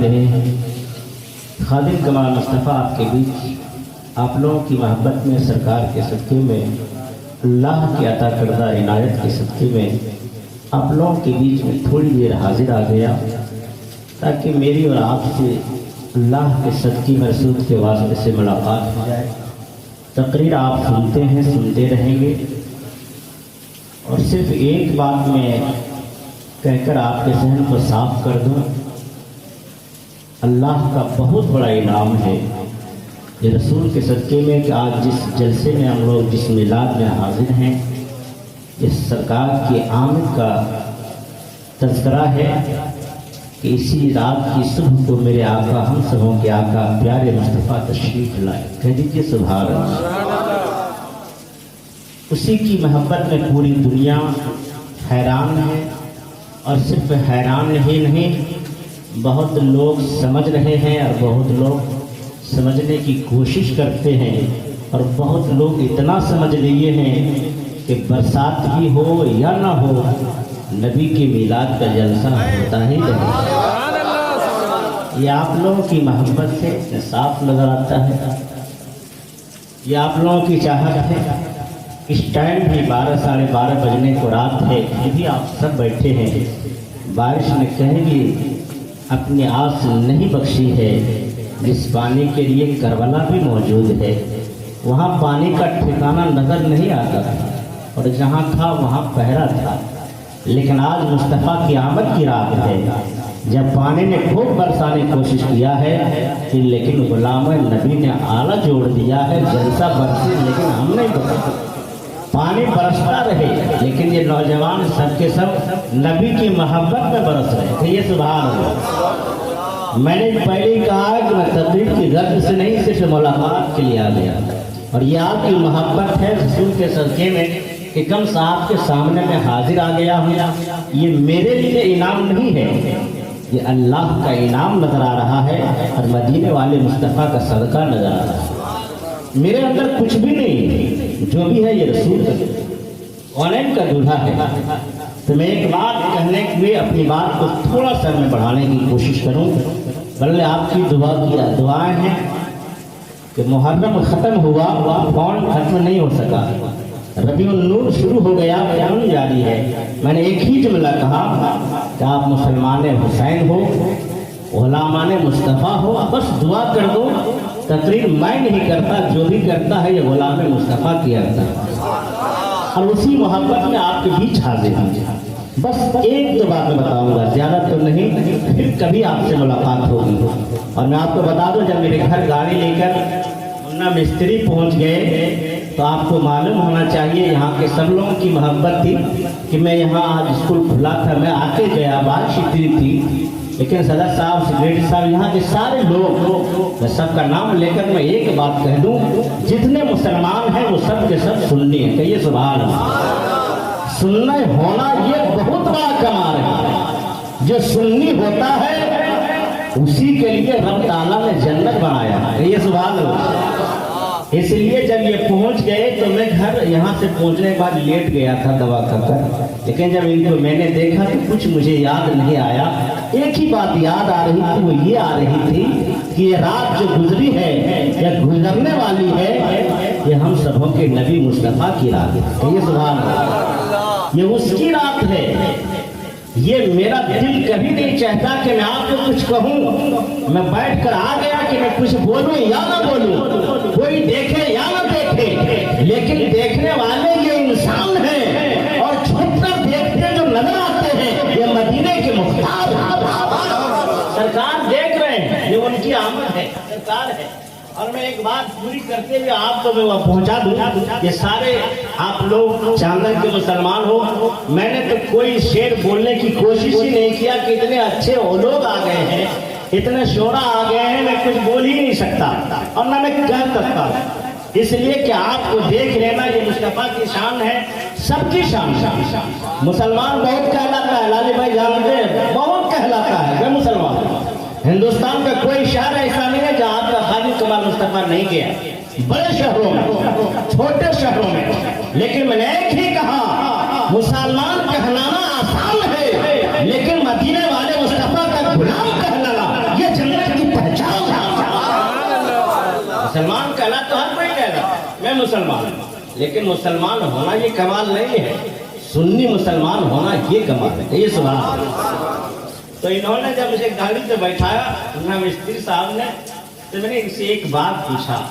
رہے ہیں۔ خادم کمال مصطفیٰ آپ کے بیچ آپ لوگوں کی محبت میں، سرکار کے صدقے میں، اللہ کی عطا کردہ عنایت کے صدقے میں آپ لوگوں کے بیچ میں تھوڑی دیر حاضر آ گیا تاکہ میری اور آپ سے اللہ کے صدقے میں رسول کے واسطے سے ملاقات ہو جائے۔ تقریر آپ سنتے ہیں، سنتے رہیں گے، اور صرف ایک بات میں کہہ کر آپ کے ذہن کو صاف کر دوں، اللہ کا بہت بڑا انعام ہے یہ رسول کے صدقے میں کہ آج جس جلسے میں ہم لوگ جس میلاد میں حاضر ہیں، اس سرکار کی آمد کا تذکرہ ہے کہ اسی رات کی صبح کو میرے آقا، ہم سبوں کے آقا پیارے مصطفیٰ تشریف لائے۔ کہہ دیجیے سبحان اللہ۔ اسی کی محبت میں پوری دنیا حیران ہے، اور صرف حیران ہی نہیں، بہت لوگ سمجھ رہے ہیں اور بہت لوگ سمجھنے کی کوشش کرتے ہیں، اور بہت لوگ اتنا سمجھ لیے ہیں کہ برسات ہی ہو یا نہ ہو، نبی کے میلاد کا جلسہ ہوتا ہی رہے۔ یہ آپ لوگوں کی محبت سے صاف نظر آتا ہے، یہ آپ لوگوں کی چاہت ہے۔ اس ٹائم بھی 12 ساڑھے 12 بجنے کو رات ہے، پھر بھی آپ سب بیٹھے ہیں۔ بارش نے کہیں بھی اپنی آس نہیں بخشی ہے، جس پانی کے لیے کربلا بھی موجود ہے، وہاں پانی کا ٹھکانہ نظر نہیں آتا تھا، اور جہاں تھا وہاں پہرا تھا۔ لیکن آج مصطفیٰ کی آمد کی رات ہے، جب پانی نے خوب برسانے کی کوشش کیا ہے، لیکن غلام نبی نے آلہ جوڑ دیا ہے، جلسہ برسے لیکن ہم نہیں برسے۔ پانی برستا رہے لیکن یہ نوجوان سب کے سب نبی کی محبت میں برس رہے تھے۔ یہ سبحان اللہ۔ میں نے پہلے ہی کہا کہ میں تقریر کی غرض سے نہیں، صرف ملاقات کے لیے آ گیا، اور یہ آپ کی محبت ہے رسول کے صدقے میں کہ کم صاحب کے سامنے میں حاضر آ گیا ہوں۔ یہ میرے لیے انعام نہیں ہے، یہ اللہ کا انعام نظر آ رہا ہے، اور مدینے والے مصطفیٰ کا صدقہ نظر آ رہا ہے۔ میرے اندر کچھ بھی نہیں، جو بھی ہے یہ رسول کا کونین کا دولہا ہے۔ تو میں ایک بات کہنے کے لیے اپنی بات کو تھوڑا سا میں بڑھانے کی کوشش کروں، بلکہ آپ کی دعائیں ہیں کہ محرم ختم ہوا، فون ختم نہیں ہو سکا، ربیع النور شروع ہو گیا، فون جاری ہے۔ میں نے ایک ہی جملہ کہا کہ آپ مسلمان حسین ہو، غلامان مصطفیٰ ہو، بس دعا کر دو۔ تقریر میں نہیں کرتا، جو بھی کرتا ہے یہ غلام مصطفیٰ کیا کرتا ہے، اور اسی محبت میں آپ کے بیچ حاضر ہیں۔ بس ایک دو بات میں بتاؤں گا، زیادہ تو نہیں، پھر کبھی آپ سے ملاقات ہوگی۔ اور میں آپ کو بتا دوں، جب میرے گھر گاڑی لے کر منا مستری پہنچ گئے تو آپ کو معلوم ہونا چاہیے یہاں کے سب لوگوں کی محبت تھی کہ میں یہاں آج اسکول کھلا تھا، میں آ کے گیا، بارش اتنی تھی، لیکن صدر صاحب، سیکریٹری صاحب، یہاں کے سارے لوگ، میں سب کا نام لے کر میں ایک بات کہہ دوں، جتنے مسلمان ہیں وہ سب کے سب سنی ہیں۔ کہیے سبحان اللہ۔ سننا ہونا یہ بہت بڑا کمال ہے۔ جو سنی ہوتا ہے اسی کے لیے رب تعالیٰ نے جنت بنایا ہے۔ کہیے سبحان اللہ۔ اس لیے جب یہ پہنچ گئے تو میں گھر یہاں سے پہنچنے کے بعد لیٹ گیا تھا دوا کھا کر، لیکن جب ان کو میں نے دیکھا تو کچھ مجھے یاد نہیں آیا، ایک ہی بات یاد آ رہی تھی، وہ یہ آ رہی تھی کہ یہ رات جو گزری ہے یا گزرنے والی ہے، یہ ہم سبوں کے نبی مصطفیٰ کی رات ہے۔ یہ سبحان اللہ، یہ اس کی رات ہے۔ یہ میرا دل کبھی نہیں چاہتا کہ میں آپ کو کچھ کہوں، میں بیٹھ کر آ گیا کہ میں کچھ بولوں یا نہ بولوں، کوئی دیکھے یا نہ دیکھے، لیکن دیکھنے والے یہ انسان ہیں، اور چھپ کر دیکھتے جو نظر آتے ہیں یہ مدینے کے مختار سرکار دیکھ رہے ہیں، یہ ان کی آمد ہے، سرکار ہے۔ اور میں ایک بات پوری کرتے ہوئے آپ کو میں وہاں پہنچا دوں، یہ سارے آپ لوگ چاندر کے مسلمان ہو، میں نے تو کوئی شعر بولنے کی کوشش ہی نہیں کیا کہ اتنے اچھے لوگ آ گئے ہیں، اتنے شعراء آ گئے ہیں، میں کچھ بول ہی نہیں سکتا اور نہ میں کہہ سکتا، اس لیے کہ آپ کو دیکھ لینا یہ مصطفیٰ کی شان ہے، سب کی شان۔ مسلمان بہت کہلاتا ہے، لالی بھائی جانتے ہیں، بہت کہلاتا ہے میں مسلمان۔ ہندوستان کا کوئی شہر ایسا نہیں ہے جہاں پر خادم کمال مصطفیٰ نہیں گیا، بڑے شہروں میں، چھوٹے شہروں میں، لیکن میں نے ایک ہی کہا، مسلمان کہلانا آسان ہے، لیکن مدینے والے مصطفیٰ کا غلام کہلانا یہ مسلمان کہنا تو ہر کوئی کہہ رہا میں مسلمان ہوں، لیکن مسلمان ہونا یہ کمال نہیں ہے، سنی مسلمان ہونا یہ کمال ہے۔ یہ سبحان اللہ۔ تو انہوں نے جب مجھے گاڑی پہ بیٹھایا نہ مستری صاحب نے، تو میں نے ان سے ایک بات پوچھا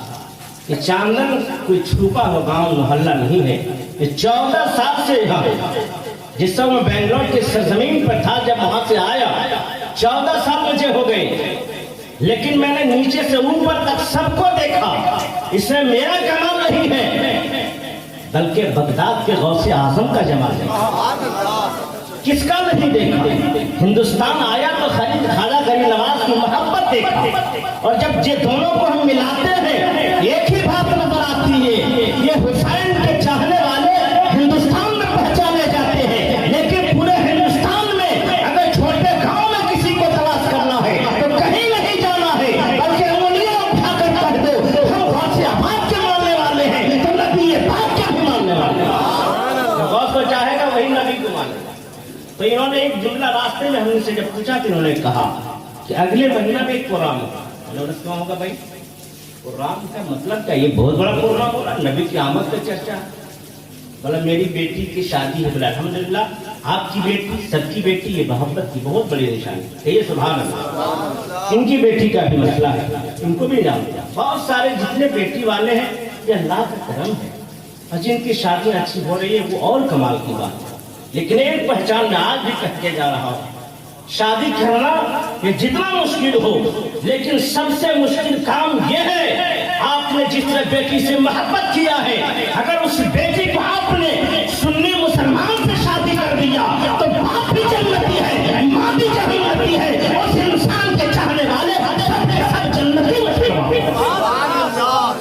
کہ چاندن کوئی چھپا ہو گاؤں محلہ نہیں ہے، یہ 14 سال سے یہاں ہے۔ جس سے میں بنگلور کے سرزمین پر تھا، جب وہاں سے آیا 14 سال مجھے ہو گئے، لیکن میں نے نیچے سے اوپر تک سب کو دیکھا، اس میں میرا کمال نہیں ہے بلکہ بغداد کے غوث اعظم کا جمال ہے۔ کس کا نہیں دیکھا؟ ہندوستان آیا تو خواجہ غریب نواز کی محبت دیکھا، اور جب یہ دونوں کو ہم ملاتے ہیں ایک ہی بات نظر آتی ہے، یہ حسین کے چاہنے والے ہندوستان میں پہچانے جاتے ہیں، لیکن پورے ہندوستان میں اگر چھوٹے گاؤں میں کسی کو تلاش کرنا ہے تو کہیں نہیں جانا ہے، بلکہ انگلیاں اٹھا کر کہہ دو ہم غوث احمد کے ماننے والے ہیں، تو نبی پاک کے بھی ماننے والے ہیں۔ غوث کو چاہے گا وہی نبی کو مانے گا۔ تو انہوں نے ایک جملہ راستے میں ہم سے جب پوچھا تو انہوں نے کہا کہ اگلے مہینہ میں ایک پروگرام ہوگا۔ انہوں نے کہا ہوگا بھائی پروگرام کا مطلب کیا؟ یہ بہت بڑا پروگرام ہوگا، نبی کی آمد کا چرچا۔ بولا میری بیٹی کی شادی ہے۔ بولا الحمدللہ آپ کی بیٹی، سب کی بیٹی، یہ محبت کی بہت بڑی نشانی ہے، یہ سبحان اللہ۔ ان کی بیٹی کا بھی مسئلہ ہے، ان کو بھی جانتے ہیں۔ بہت سارے جتنے بیٹی والے ہیں یہ اللہ کا کرم ہے، اور جن کی شادی اچھی ہو رہی ہے وہ اور کمال کی بات ہے۔ لیکن ایک پہچان میں آج بھی کہہ کے جا رہا ہوں، شادی کرنا یہ جتنا مشکل ہو، لیکن سب سے مشکل کام یہ ہے آپ نے جس نے بیٹی سے محبت کیا ہے، اگر اس بیٹی کو آپ نے سنی مسلمان سے شادی کر دیا تو باپ بھی جنتی ہے، ماں بھی جنتی ہے، اس انسان کے چاہنے والے سب کے سب جنتی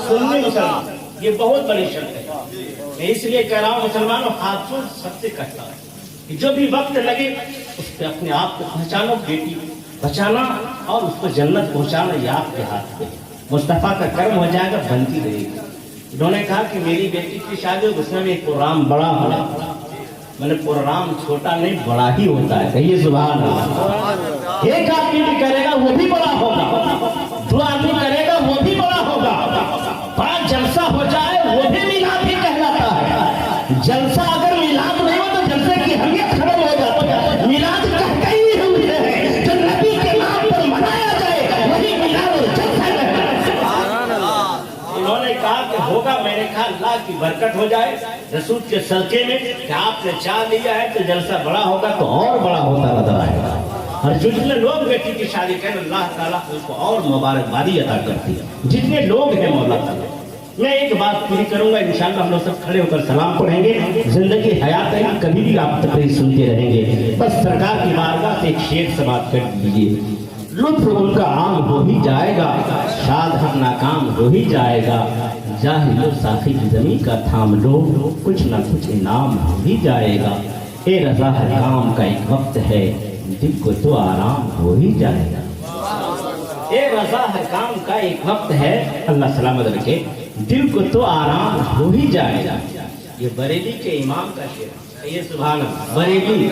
سنی مسلمان، یہ بہت بڑی شرط ہے۔ میں اس لیے کہہ رہا ہوں مسلمانوں، ہاتھ جوڑ سب سے کہتا ہوں کہ جو بھی وقت لگے اس پہ اپنے آپ کو پہچانو، بیٹی بچانا اور اس کو جنت پہنچانا یہ آپ کے ہاتھ پہ۔ مصطفیٰ کا کرم ہو جائے گا، بنتی رہے گی۔ انہوں نے کہا کہ میری بیٹی کی شادی ہو، اس میں بھی ایک پروگرام بڑا ہونا۔ میں نے پروگرام چھوٹا نہیں بڑا ہی ہوتا ہے، کہیے سبحان اللہ۔ ایک آدمی بھی کرے گا وہ بھی بڑا ہوگا، دو آدمی کرے گا وہ بھی بڑا ہوگا، بڑا جلسہ ہو جائے وہ بھی میلاد ہی کہلاتا ہے۔ جلسہ اگر میلاد نہیں ہو تو جلسے کی اہمیت ختم ہو جاتی ہے۔ میلاد کہتے ہی ہم یہ ہے جو نبی کے نام پر منایا جائے وہی میلاد اور جلسہ ہے۔ انہوں نے کہا کہ ہوگا، میں نے کہا اللہ کی برکت ہو جائے رسول کے صدقے میں کہ آپ نے چاہ لیا ہے تو جلسہ بڑا ہوگا تو اور بڑا ہوتا نظر آئے گا، اور جتنے لوگ بیٹی کی شادی کریں اللہ تعالیٰ ان کو اور مبارکبادی عطا کرتی ہے، جتنے لوگ ہیں مولا تعالیٰ۔ میں ایک بات پوری کروں گا، انشاءاللہ ہم لوگ سب کھڑے ہو کر سلام پڑھیں گے۔ زندگی حیات ہے، کبھی بھی آپ تقریر سنتے رہیں گے، بس سرکار کی بارگاہ سے ایک شعر سماعت کر دیجیے۔ لطف ان کا عام ہو ہی جائے گا، شاد ہر ناکام ہو ہی جائے گا، جاہل و ساقی کی زمین کا تھام لو، کچھ نہ کچھ انعام ہو ہی جائے گا۔ اے رضا ہر کام کا ایک وقت ہے، دل کو تو آرام ہو ہی جائے گا۔ اے رضا ہر کام کا ایک وقت ہے، اللہ سلامت رکھے، دل کو تو آرام ہو ہی جائے گا۔ یہ بریلی کے امام کا شعر ہے، یہ سبحان اللہ، بریلی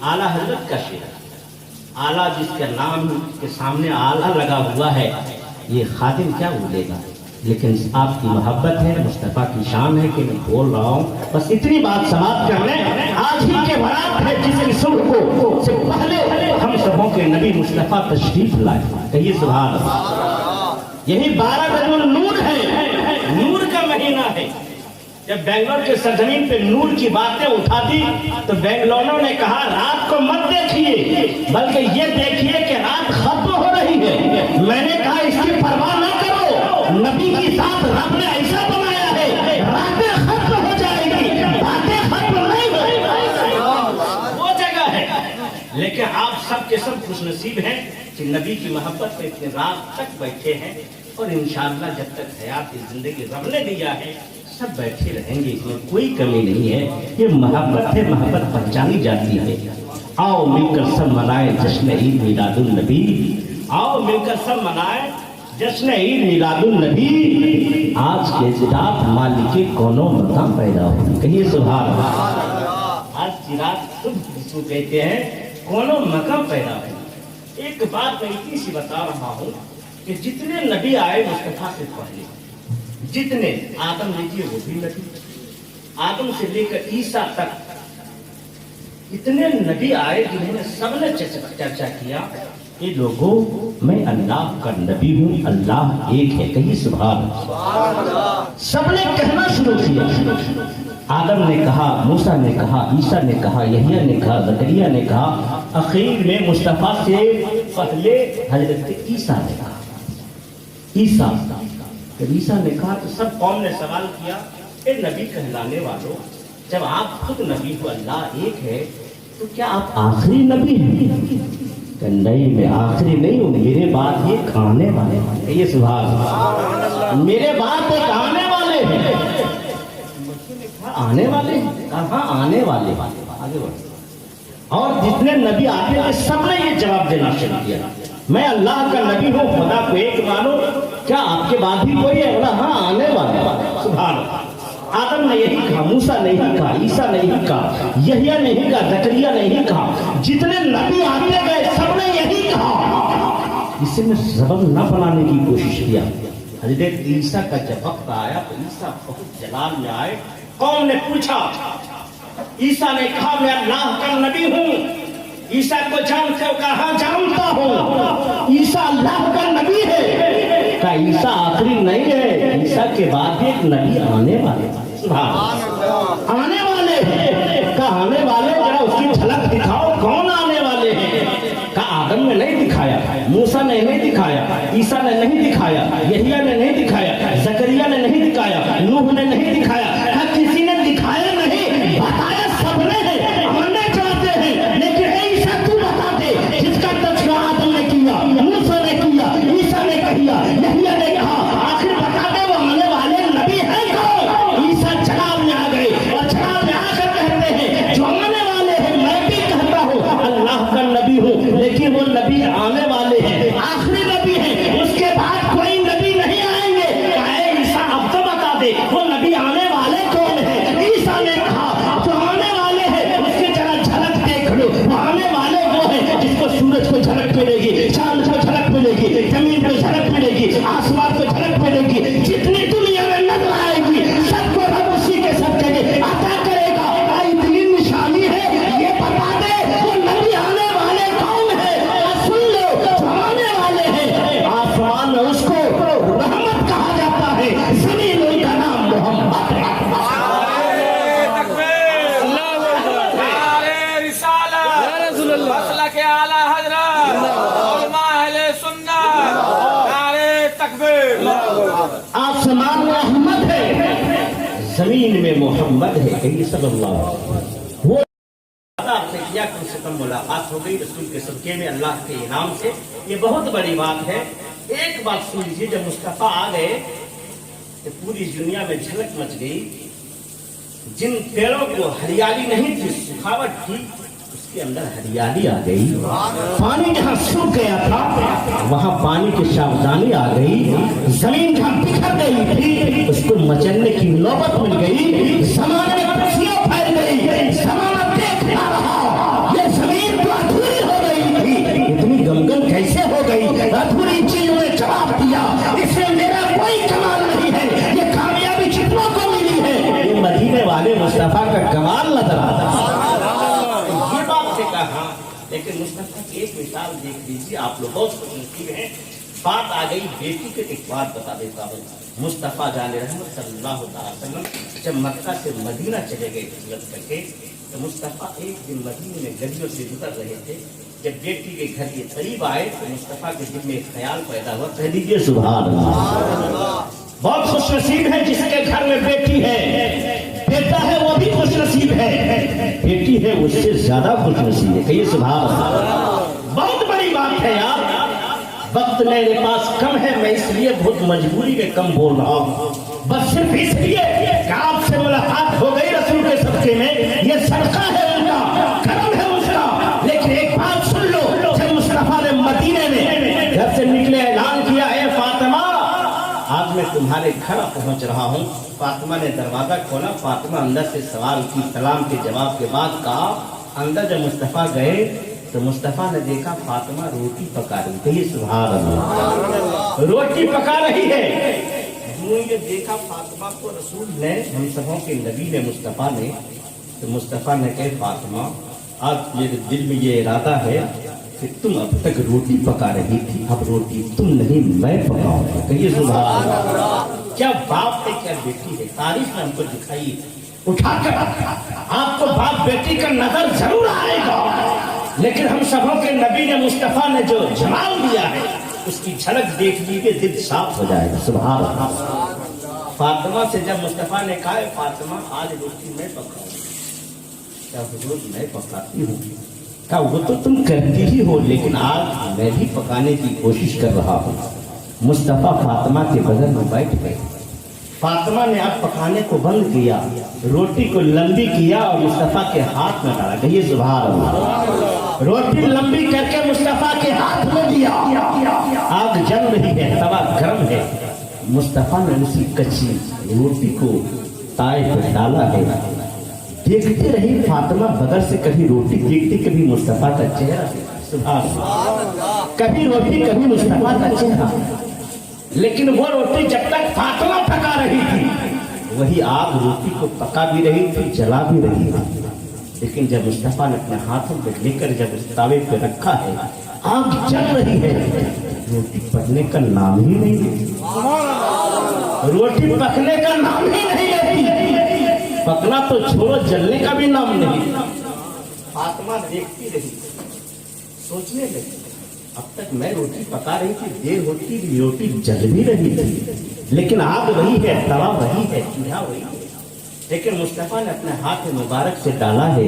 اعلیٰ حضرت کا شعر۔ اعلیٰ جس کا نام کے سامنے اعلیٰ لگا ہوا ہے، یہ خادم کیا بولے گا، لیکن آپ کی محبت ہے، مصطفیٰ کی شان ہے کہ میں بول رہا ہوں۔ بس اتنی بات سماعت کر لیں، آج ہی کے برات ہے جس کی صبح کو سے پہلے ہم سبوں کے نبی مصطفیٰ تشریف لائے، کہیے سبحان اللہ۔ یہی 12 رجب النور ہے، نور کا مہینہ ہے۔ جب بنگلور کے سرزمین پہ نور کی باتیں اٹھا دی تو بنگلوروں نے کہا رات کو مت دیکھیے بلکہ یہ دیکھیے کہ رات ختم ہو رہی ہے۔ میں نے کہا اس کی پرواہ نہ کرو، نبی کی ذات رب نے ایسا بنایا ہے راتیں ختم ہو جائے گی، باتیں ختم نہیں ہوئی، وہ جگہ ہے۔ لیکن آپ سب کے سب خوش نصیب ہیں کہ نبی کی محبت میں اتنے رات تک بیٹھے ہیں، اور انشاءاللہ جب تک حیات زندگی رب نے دیا ہے سب بیٹھے رہیں گے، اس میں کوئی کمی نہیں ہے۔ یہ محبت ہے، محبت پہچانی جاتی ہے۔ آؤ مل کر سب منائے جشن عید میلاد النبی، آؤ مل کر سب منائے جشن عید میلاد النبی، آج کے رات مالک کونوں مقام پیدا ہوئی، کہیے سبحان اللہ۔ آج کی رات صبح جس کو کہتے ہیں کونوں مقام پیدا ہوئی۔ ایک بات میں اتنی سی بتا رہا ہوں کہ جتنے نبی آئے مصطفیٰ سے پہلے، جتنے آدم لیجیے وہ بھی نبی، آدم سے لے کر عیسیٰ تک اتنے نبی آئے جنہوں نے سب نے چرچا کیا کہ لوگوں میں اللہ کا نبی ہوں، اللہ ایک ہے، کہیں سبحان اللہ۔ سب نے کہنا شروع کیا، آدم نے کہا، موسیٰ نے کہا، عیسیٰ نے کہا، یحییٰ نے کہا، زکریا نے کہا، اخیر میں مصطفیٰ سے پہلے حضرت عیسیٰ نے کہا۔ عیسیٰ نے کہا تو سب قوم نے سوال کیا، اے نبی کہلانے والوں، جب آپ خود نبی ہو، اللہ ایک ہے، تو کیا آپ آخری نبی ہیں؟ کہ نہیں، میں آخری نہیں ہوں، میرے بعد ایک آنے والے ہیں، یہ سبحان اللہ، میرے بعد ایک آنے والے ہیں۔ آنے والے ہیں، کہاں آنے والے، آگے بڑھ۔ اور جتنے نبی آتے تھے سب نے یہ جواب دینا شروع کیا، میں اللہ کا نبی ہوں، خدا کو ایک مانو، کیا آپ کے بعد بھی کوئی ہے؟ بولا ہاں، آنے والے، سبحان اللہ۔ آدم نے یہی کہا، موسیٰ نے یہی کہا، عیسیٰ نے یہی کہا، یحییٰ نے یہی کہا، زکریا نے یہی کہا، جتنے نبی آتے گئے سب نے یہی کہا۔ کسی نے سبب نہ بنانے کی کوشش کیا۔ حضرت عیسیٰ کا جب وقت آیا تو عیسیٰ بہت جلال میں آئے، قوم نے پوچھا، عیسیٰ نے کہا میں اللہ کا نبی ہوں، عیسیٰ کو جانتے ہو؟ کہاں جانتا ہوں، عیسیٰ اللہ کا نبی ہے۔ کہا عیسیٰ آخری نہیں ہے، عیسیٰ کے بعد ایک نبی آنے والے، آنے والے ہیں۔ کہا آنے والے، ذرا اس کی جھلک دکھاؤ، کون آنے والے ہیں؟ کہا آدم نے نہیں دکھایا، موسیٰ نے نہیں دکھایا، عیسیٰ نے نہیں دکھایا، یحییٰ نے نہیں دکھایا، زکریا نے نہیں دکھایا، نوح نے نہیں دکھایا، کہا کسی نے دکھایا نہیں، بتایا سب نے ہے، آنے چاہتے ہیں، لیکن اے عیسیٰ تو بتا دے، جس کا تذکرہ آدم نے کیا، موسیٰ نے کیا، عیسیٰ نے کیا، یحییٰ نے کہا، آخر بتا دے وہ آنے والے نبی ہیں کون؟ عیسیٰ جواب میں آ گئے، اور جواب میں آ کر کہتے ہیں جو آنے والے ہیں، میں بھی کہتا ہوں اللہ کا نبی ہوں، لیکن وہ نبی آنے والے ہیں، آخری نبی ہیں، اس کے بعد کوئی نبی نہیں آئیں گے۔ کہے عیسیٰ اب تو بتا دے وہ نبی آنے والے کون ہیں؟ عیسیٰ نے کہا جو آنے والے ہیں اس کی ذرا جھلک دیکھ لو، وہ آنے والے وہ ہیں جس کو سورج کو جھلک ملے گی، چاند کو جھلک ملے گی، زمین کو جھلک ملے گی، آسمان کو جھلک ملے گی، جتنی دنیا میں نظر آئے گی سب کو رب اسی کے سب جگہ عطا کرے گا۔ آئی تین نشانی ہے، یہ بتا دے وہ نبی آنے والے کون ہے؟ سن لو، جو آنے والے ہیں آسمان میں اس کو رحمت کہا جاتا ہے، زمین ان کا نام محمد ہے۔ آسمان میں احمد ہے، زمین میں محمد ہے، کہیں صلی اللہ علیہ وسلم۔ وہ آپ نے کیا، کم سے کم ملاقات ہو گئی رسول کے صدقے میں، اللہ کے انعام سے، یہ بہت بڑی بات ہے۔ ایک بات سن لیجیے، جب مصطفیٰ آ گئے تو پوری دنیا میں جھلک مچ گئی، جن پیڑوں کو ہریالی نہیں تھی، سکھاوٹ تھی، اس کے اندر ہریالی آ گئی، پانی جہاں سوکھ گیا تھا وہاں پانی کی شاہدانی آ گئی، زمین جہاں بکھر گئی تھی اس کو مچلنے کی نوبت مل گئی، زمانے میں خوشیاں پھیل گئی، زمانہ دیکھتا رہا، یہ زمین تو ادھوری ہو گئی تھی، اتنی گمگن کیسے ہو گئی؟ ادھوری چیزوں نے جواب دیا، اس میں میرا کوئی کمال نہیں ہے، یہ کامیابی جتنوں کو ملی ہے یہ مدینے والے مصطفیٰ کا کمال نظر آتا ہے۔ لیکن مصطفیٰ کی ایک مثال دیکھ لیجیے، آپ لوگ بہت خوش نصیب ہیں۔ بات آ گئی بیٹی کے، ایک بات بتا دیتا ہوں، مصطفیٰ جان رحمت صلی اللہ علیہ وسلم جب مکہ سے مدینہ چلے گئے ہجرت کر کے، تو مصطفیٰ ایک دن مدینے میں گلیوں سے گزر رہے تھے، جب بیٹی کے گھر کے قریب آئے تو مصطفیٰ کے دل میں ایک خیال پیدا ہوا، کہہ دیجیے سبحان اللہ۔ بہت خوش نصیب ہے جس کے گھر میں بیٹی ہے، بیٹا ہے وہ بھی خوش نصیب ہے، بیٹی ہے اس سے زیادہ خوش نصیب ہے، کہیے سبحان اللہ۔ بہت بڑی بات ہے یار، وقت میرے پاس کم ہے، میں اس لیے بہت مجبوری کے کم بول رہا ہوں، بس صرف اس لیے کہ آپ سے ملاقات ہو گئی رسول کے صدقے میں، یہ صدقہ ہے ان کا، کرم ہے اس کا۔ لیکن ایک بات سن لو، جب مصطفیٰ نے مدینے میں گھر سے نکلے اعلان کیا، اے فاطمہ آج میں تمہارے گھر پہنچ رہا ہوں، فاطمہ نے دروازہ کھولا، فاطمہ اندر سے سوال کی، سلام کے جواب کے بعد کہا، اندر جب مصطفیٰ گئے تو مصطفیٰ نے دیکھا فاطمہ روٹی پکا رہی تھی، سبحان اللہ۔ روٹی پکا رہی ہے. یہ دیکھا فاطمہ کو رسول نے, ہم سبوں کے نبی نے, مصطفیٰ نے, تو مصطفیٰ نے کہا فاطمہ آج میرے دل میں یہ ارادہ ہے کہ تم اب تک روٹی پکا رہی تھی, اب روٹی تم نہیں میں پکاؤں گا. کہیے سبحان اللہ. کیا باپ ہے کیا بیٹی ہے, تاریخ نے ہم کو دکھائی. اٹھا کر آپ کو باپ بیٹی کا نظر ضرور آئے گا, لیکن ہم سبوں کے نبی نے, مصطفیٰ نے جو جمال دیا ہے اس کی جھلک دیکھ لیجیے, دل صاف ہو جائے گا. سبحان اللہ. فاطمہ سے جب مصطفیٰ نے کہا فاطمہ آج روٹی میں پکاؤں, کیا حضور میں پکاتی ہوں؟ کہا وہ تو تم کرتی ہی ہو, لیکن آج میں بھی پکانے کی کوشش کر رہا ہوں. مصطفیٰ فاطمہ کے بغل میں بیٹھ گئے. فاطمہ نے اب پکانے کو بند کیا, روٹی کو لمبی کیا اور مصطفیٰ کے ہاتھ میں ڈالا. کہیے سبحان اللہ. روٹی لمبی کر کے مصطفیٰ کے ہاتھ میں دیا. آگ جل رہی ہے, توا گرم ہے. مصطفیٰ نے اسی کچی روٹی کو تائے پر ڈالا ہے. دیکھتے رہی فاطمہ بغل سے, کبھی روٹی دیکھتی, کبھی مصطفیٰ کا چہرہ. سبحان اللہ. کبھی روٹی کبھی مصطفیٰ کا چہرہ. لیکن وہ روٹی جب تک فاطمہ پکا رہی تھی, وہی آگ روٹی کو پکا بھی رہی تھی, جلا بھی رہی تھی. لیکن جب مصطفیٰ نے اپنے ہاتھوں پہ لے کر جب اس تاوے پہ رکھا ہے, آگ جل رہی ہے, روٹی پکنے کا نام ہی نہیں لیتی. روٹی پکنے کا نام ہی نہیں لیتی. پکنا تو چھوڑو, جلنے کا بھی نام نہیں. فاطمہ دیکھتی رہی, سوچنے لگی اب تک میں روٹی پکا رہی تھی, دیر ہوتی روٹی جل بھی رہی تھی, لیکن آگ وہی ہے, توا وہی ہے, چولہا وہی ہے. لیکن مصطفیٰ نے اپنے ہاتھ مبارک سے ڈالا ہے,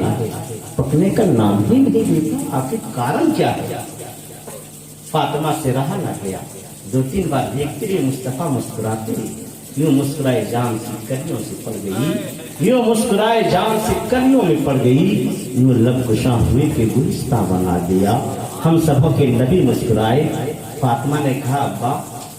پکنے کا نام ہی نہیں لیتا. آخر کارن کیا ہے؟ فاطمہ سے رہا نہ گیا. 2-3 بار دیکھتی رہی, مصطفیٰ مسکراتے رہی. یوں مسکرائے جان سکریوں سے پڑ گئی, یوں مسکرائے جان سکریوں میں پڑ گئی, یوں لب گشاں ہوئے کہ گلستہ بنا دیا. ہم سبوں کے نبی مسکرائے. فاطمہ نے کہا ابا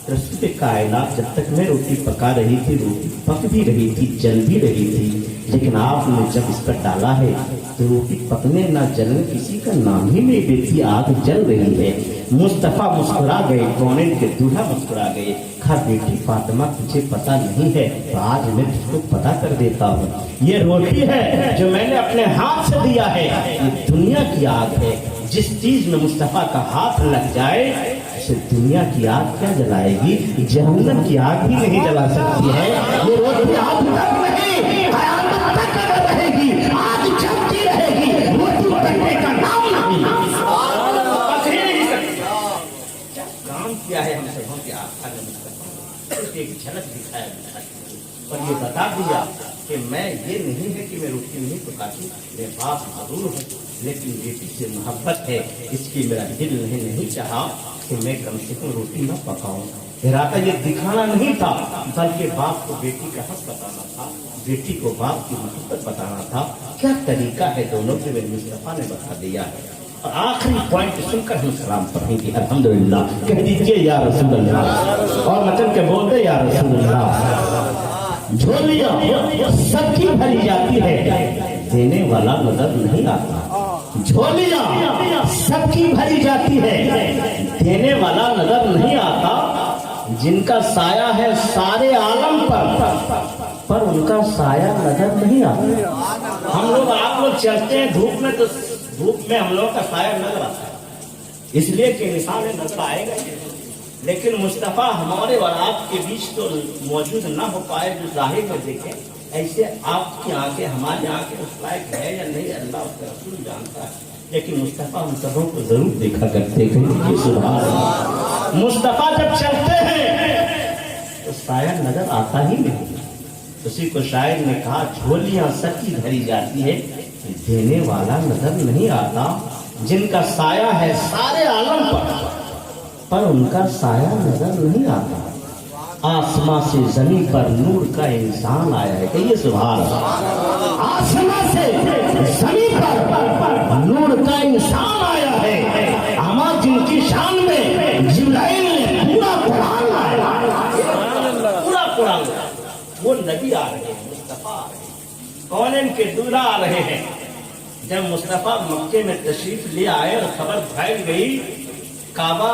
رسول کائنات, جب تک میں روٹی پکا رہی تھی روٹی پک بھی رہی تھی, جل بھی رہی تھی, لیکن آپ نے جب اس پر ڈالا ہے تو روٹی پکنے نہ جلنے کسی کا نام ہی نہیں دیتی, آگ جل رہی ہے. مصطفیٰ مسکرا گئے, کونین کے دولہا مسکرا گئے. کہا بیٹی فاطمہ تجھے پتا نہیں ہے, تو آج میں تجھ کو پتا کر دیتا ہوں. یہ روٹی ہے جو میں نے اپنے ہاتھ سے دیا ہے, یہ دنیا کی آگ ہے. جس چیز میں مصطفیٰ کا ہاتھ لگ جائے اسے دنیا کی آگ کیا جلائے گی, جہنم کی آگ بھی نہیں جلا سکتی ہے. یہ روٹی آگ تک نہیں, قیامت تک رہے گی, آگ جلتی رہے گی, روٹی پکنے کا نام نہیں. کام کیا ہے ہم سبوں کے آقا نے مصطفیٰ, ایک جھلک دکھایا اور یہ بتا دیا کہ میں یہ نہیں ہے کہ میں روٹی نہیں پکاتی, میں باپ ضرور ہوں, لیکن بیٹی سے محبت ہے, اس کی میرا دل نہیں چاہا کہ میں کم سے کم روٹی نہ پکاؤں. ارادہ یہ دکھانا نہیں تھا, بلکہ باپ کو بیٹی کا حق بتانا تھا, بیٹی کو باپ کی محبت بتانا تھا. کیا طریقہ ہے دونوں کے, میرے مصطفیٰ نے بتا دیا ہے. اور آخری پوائنٹ سن کر ہم سلام پڑھیں گے. الحمدللہ کہہ دیجیے یا رسول اللہ, اور مچل کے بولتے یا رسول اللہ. جھولیاں سب کی بھری جاتی ہے, دینے والا نظر نہیں آتا. جھولیاں سب کی بھری جاتی ہے, دینے والا نظر نہیں آتا. جن کا سایہ ہے سارے عالم پر ان کا سایہ نظر نہیں آتا. ہم لوگ آپ لوگ چلتے ہیں دھوپ میں, تو دھوپ میں ہم لوگ کا سایہ نظر آتا ہے, اس لیے کہ انسان نظر آئے گا. لیکن مصطفیٰ ہمارے اور آپ کے بیچ تو موجود نہ ہو پائے جو ظاہر میں دیکھیں. ایسے آپ کی آنکھیں ہماری آنکھیں اس لائق ہے یا نہیں, اللہ اس کا رسول جانتا ہے. لیکن مصطفیٰ ہم سبوں کو ضرور دیکھا کرتے ہیں. سبحان اللہ. مصطفیٰ جب چلتے ہیں تو سایہ نظر آتا ہی نہیں. اسی کو شاعر نے کہا جھولیاں سب کی بھری جاتی ہے, دینے والا نظر نہیں آتا. جن کا سایہ ہے سارے عالم پر ان کا سایہ نظر نہیں آتا. آسمان سے زمین پر نور کا انسان آیا ہے. کہیے سبحان اللہ. آسمان سے زمین پر نور کا انسان آیا ہے. اما جن کی شان میں جبرائیل نے پورا قرآن لایا, پورا قرآن. وہ نبی آ رہے ہیں, مصطفیٰ آ رہے ہیں, کونین کے دولہا آ رہے ہیں. جب مصطفیٰ مکے میں تشریف لے آئے اور خبر پھیل گئی, کعبہ